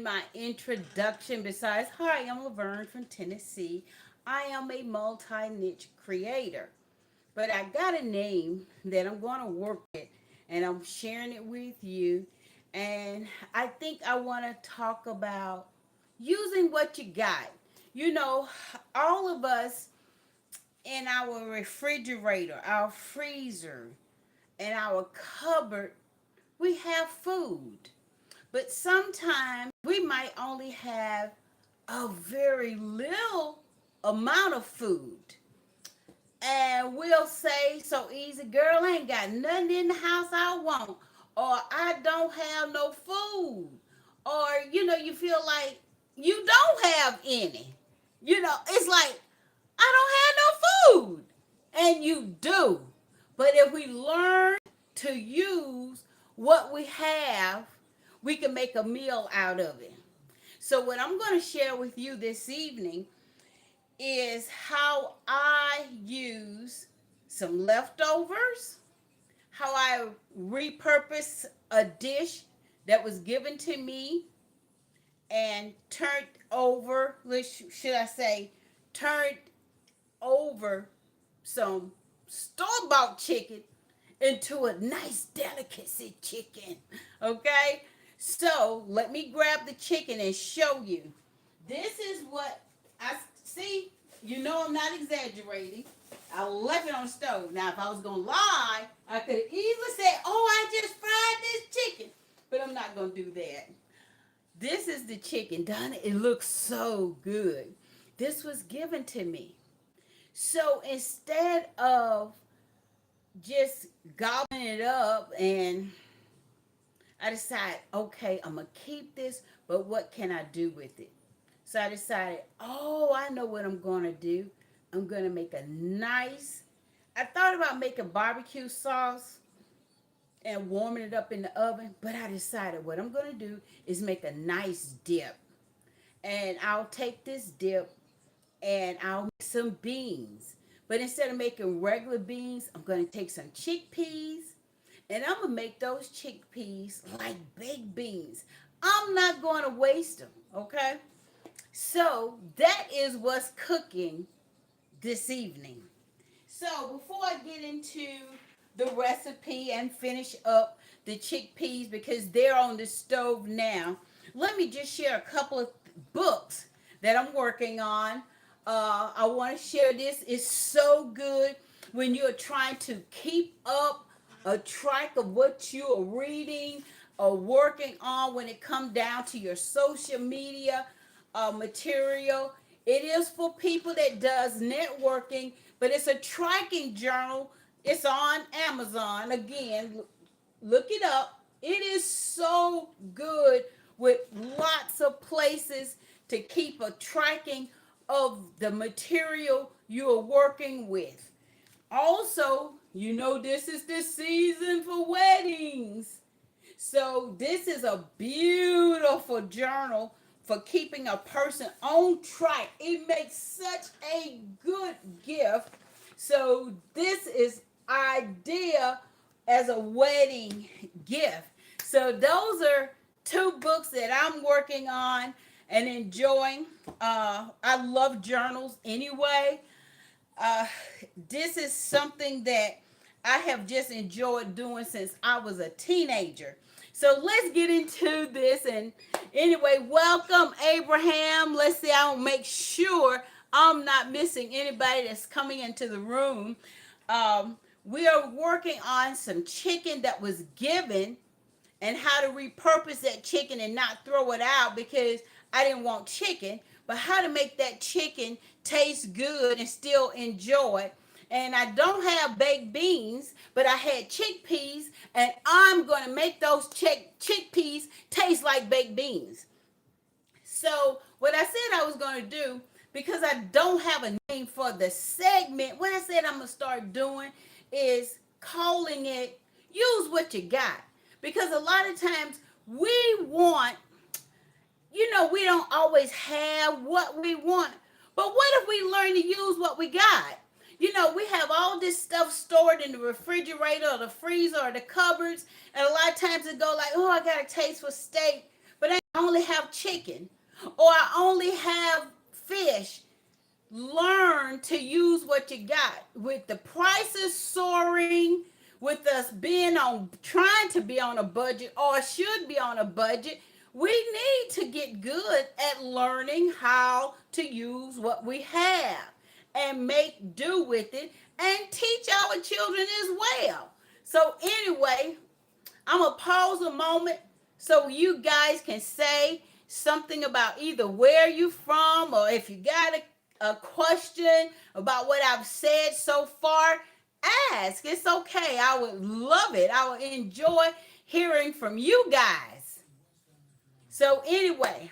my introduction. Besides, hi, I'm Laverne from Tennessee. I am a multi niche creator, but I got a name that I'm going to work with, and I'm sharing it with you. And I think I want to talk about using what you got. You know, all of us in our refrigerator, our freezer, and our cupboard, we have food. But sometimes we might only have a very little amount of food. And we'll say so easy, girl, I ain't got nothing in the house I want. Or I don't have no food. Or, you feel like you don't have any. It's like, I don't have no food. And you do. But if we learn to use what we have, we can make a meal out of it. So, what I'm going to share with you this evening is how I use some leftovers, how I repurpose a dish that was given to me and turned over, should I say, turned over some store-bought chicken into a nice delicacy chicken. Okay? So let me grab the chicken and show you. This is what I see. You know I'm not exaggerating. I left it on the stove. Now, if I was going to lie, I could easily say, oh, I just fried this chicken. But I'm not going to do that. This is the chicken done. It looks so good. This was given to me. So instead of just gobbling it up, and I decided, okay, I'm going to keep this, but what can I do with it? So I decided, oh, I know what I'm going to do. I'm going to make a nice, I thought about making barbecue sauce and warming it up in the oven, but I decided what I'm going to do is make a nice dip. And I'll take this dip and I'll make some beans. But instead of making regular beans, I'm going to take some chickpeas and I'm going to make those chickpeas like baked beans. I'm not going to waste them, okay? So that is what's cooking this evening. So before I get into the recipe and finish up the chickpeas because they're on the stove now, let me just share a couple of books that I'm working on. I want to share this. It's so good when you're trying to keep up a track of what you are reading or working on when it comes down to your social media material. It is for people that does networking, but it's a tracking journal. It's on Amazon. Again, look it up. It is so good with lots of places to keep a tracking of the material you are working with. Also, this is the season for weddings. So this is a beautiful journal for keeping a person on track. It makes such a good gift. So this is idea as a wedding gift. So those are two books that I'm working on and enjoying. I love journals anyway. Uh, this is something that I have just enjoyed doing since I was a teenager. So let's get into this. And anyway, welcome, Abraham. Let's see, I'll make sure I'm not missing anybody that's coming into the room. We are working on some chicken that was given and how to repurpose that chicken and not throw it out because I didn't want chicken, but how to make that chicken taste good and still enjoy it. And I don't have baked beans, but I had chickpeas, and I'm going to make those chickpeas taste like baked beans. So, what I said I was going to do, because I don't have a name for the segment, what I said I'm going to start doing is calling it Use What You Got. Because a lot of times we want, we don't always have what we want. But what if we learn to use what we got? We have all this stuff stored in the refrigerator or the freezer or the cupboards. And a lot of times it go like, oh, I got a taste for steak, but I ain't only have chicken or I only have fish. Learn to use what you got. With the prices soaring, with us being on trying to be on a budget or should be on a budget, we need to get good at learning how to use what we have and make do with it and teach our children as well. So anyway, I'm gonna pause a moment so you guys can say something about either where you from or if you got a question about what I've said so far, ask. It's okay. I would love it. I would enjoy hearing from you guys. So anyway,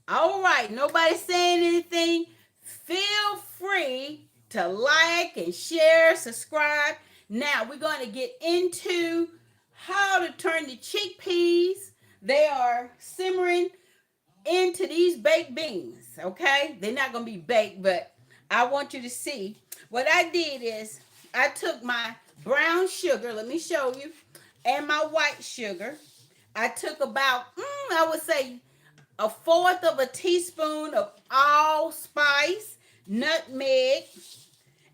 all right, nobody saying anything. Feel free to like and share, subscribe. Now we're going to get into how to turn the chickpeas. They are simmering into these baked beans, okay? They're not going to be baked, but I want you to see. What I did is I took my brown sugar, let me show you, and my white sugar. I took about, I would say, a fourth of a teaspoon of allspice, nutmeg,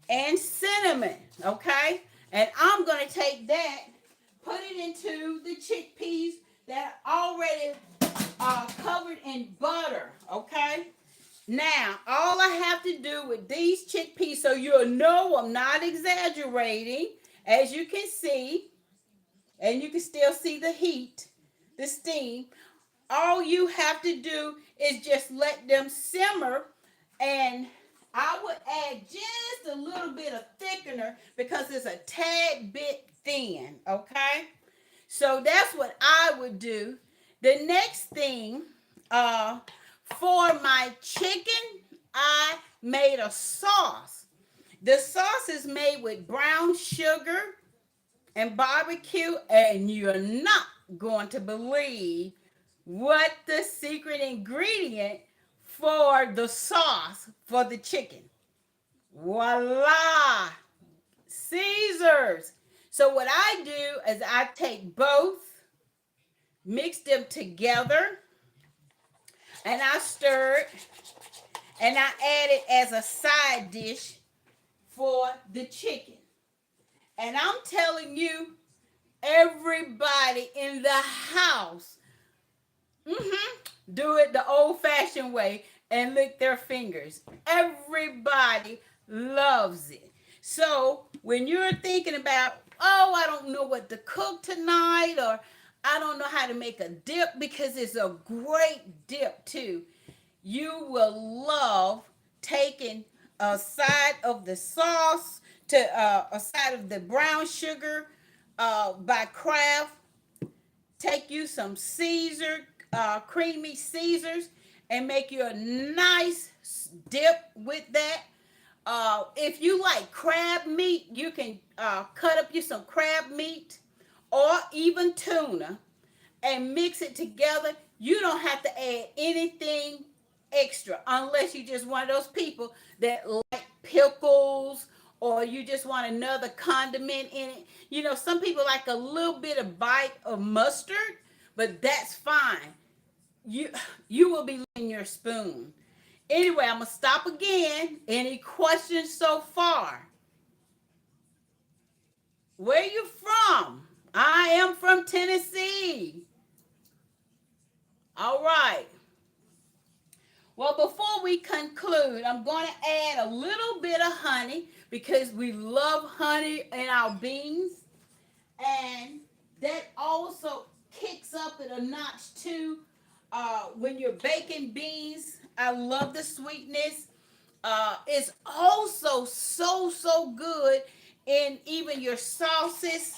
and cinnamon, okay? And I'm going to take that, put it into the chickpeas that are already covered in butter, okay? Now, all I have to do with these chickpeas, so you'll know I'm not exaggerating, as you can see, and you can still see the heat, the steam. All you have to do is just let them simmer, and I would add just a little bit of thickener because it's a tad bit thin, okay? So that's what I would do. The next thing, for my chicken, I made a sauce. The sauce is made with brown sugar and barbecue, and you're not going to believe what the secret ingredient for the sauce for the chicken. Voila! Caesars. So what I do is I take both, mix them together, and I stir it, and I add it as a side dish for the chicken. And I'm telling you, everybody in the house do it the old-fashioned way and lick their fingers. Everybody loves it. So when you're thinking about, oh, I don't know what to cook tonight, or I don't know how to make a dip, because it's a great dip too. You will love taking a side of the sauce to a side of the brown sugar by Kraft. Take you some Caesar, creamy Caesars, and make you a nice dip with that. If you like crab meat, you can cut up you some crab meat or even tuna and mix it together. You don't have to add anything extra unless you just one of those people that like pickles or you just want another condiment in it. You know, some people like a little bit of bite of mustard, but that's fine. You you will be licking your spoon. Anyway, I'm gonna stop again. Any questions so far? Where you from? I am from Tennessee. All right. Well, before we conclude, I'm going to add a little bit of honey because we love honey in our beans. And that also kicks up at a notch too when you're baking beans. I love the sweetness. It's also so good in even your sauces.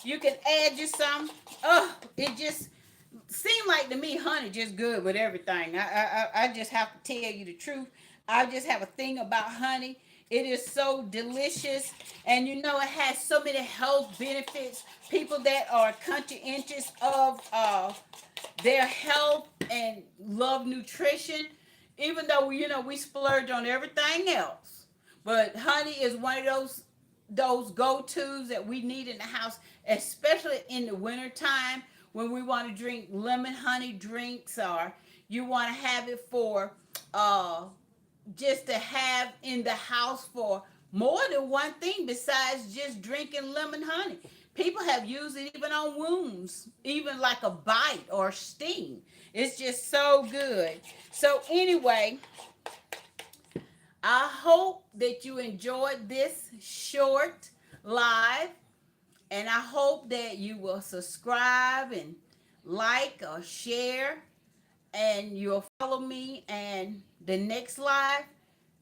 You can add just some. It just seemed like to me honey just good with everything. I just have to tell you the truth. I just have a thing about honey. It is so delicious, and you know it has so many health benefits. People that are conscientious of their health and love nutrition, even though we splurge on everything else, but honey is one of those go-tos that we need in the house, especially in the wintertime when we want to drink lemon honey drinks, or you want to have it for uh just to have in the house for more than one thing besides just drinking lemon honey. People have used it even on wounds, even like a bite or sting. It's just so good. So anyway, I hope that you enjoyed this short live, and I hope that you will subscribe and like or share, and you'll follow me. And the next live,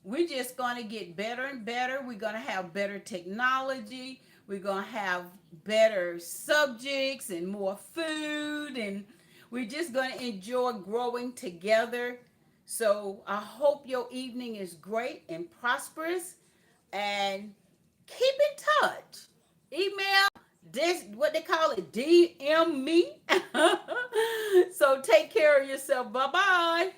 we're just going to get better and better. We're going to have better technology. We're going to have better subjects and more food. And we're just going to enjoy growing together. So I hope your evening is great and prosperous. And keep in touch. Email this, what they call it, DM me. So take care of yourself. Bye bye.